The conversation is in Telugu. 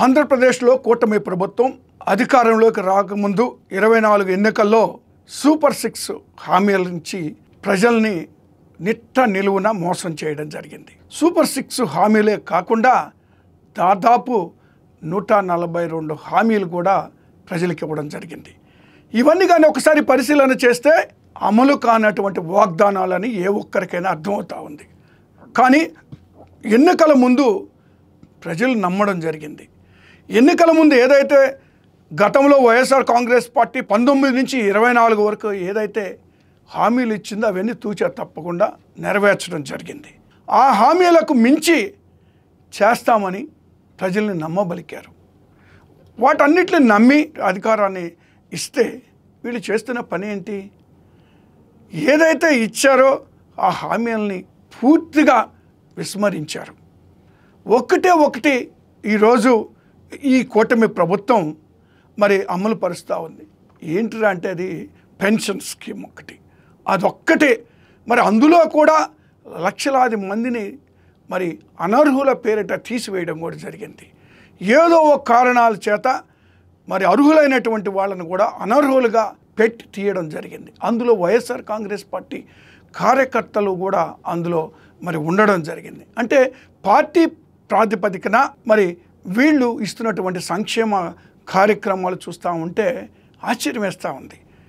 ఆంధ్రప్రదేశ్లో కూటమి ప్రభుత్వం అధికారంలోకి రాకముందు 24 ఎన్నికల్లో సూపర్ 6 హామీల నుంచి ప్రజల్ని నిట్ట నిలువున మోసం చేయడం జరిగింది. సూపర్ 6 హామీలే కాకుండా దాదాపు 142 హామీలు కూడా ప్రజలకు ఇవ్వడం జరిగింది. ఇవన్నీ కానీ ఒకసారి పరిశీలన చేస్తే అమలు కానటువంటి వాగ్దానాలని ఏ ఒక్కరికైనా అర్థమవుతా ఉంది. కానీ ఎన్నికల ముందు ప్రజలు నమ్మడం జరిగింది. ఎన్నికల ముందు ఏదైతే గతంలో వైఎస్ఆర్ కాంగ్రెస్ పార్టీ 19 నుంచి 24 వరకు ఏదైతే హామీలు ఇచ్చిందో అవన్నీ తూచా తప్పకుండా నెరవేర్చడం జరిగింది. ఆ హామీలకు మించి చేస్తామని ప్రజల్ని నమ్మబలికారు. వాటన్నిటిని నమ్మి అధికారాన్ని ఇస్తే వీళ్ళు చేస్తున్న పని ఏంటి? ఏదైతే ఇచ్చారో ఆ హామీలని పూర్తిగా విస్మరించారు. ఒకటి ఈరోజు ఈ కూటమి ప్రభుత్వం మరి అమలు పరుస్తూ ఉంది. ఏంటిరా అంటే అది పెన్షన్ స్కీమ్ ఒకటి, అదొక్కటే. మరి అందులో కూడా లక్షలాది మందిని మరి అనర్హుల పేరిట తీసివేయడం కూడా జరిగింది. ఏదో ఒక కారణాల చేత మరి అర్హులైనటువంటి వాళ్ళను కూడా అనర్హులుగా పెట్టి తీయడం జరిగింది. అందులో వైఎస్ఆర్ కాంగ్రెస్ పార్టీ కార్యకర్తలు కూడా అందులో మరి ఉండడం జరిగింది. అంటే పార్టీ ప్రాతిపదికన మరి వీళ్ళు ఇస్తున్నటువంటి సంక్షేమ కార్యక్రమాలు చూస్తూ ఉంటే ఆశ్చర్యం వేస్తూ ఉంది.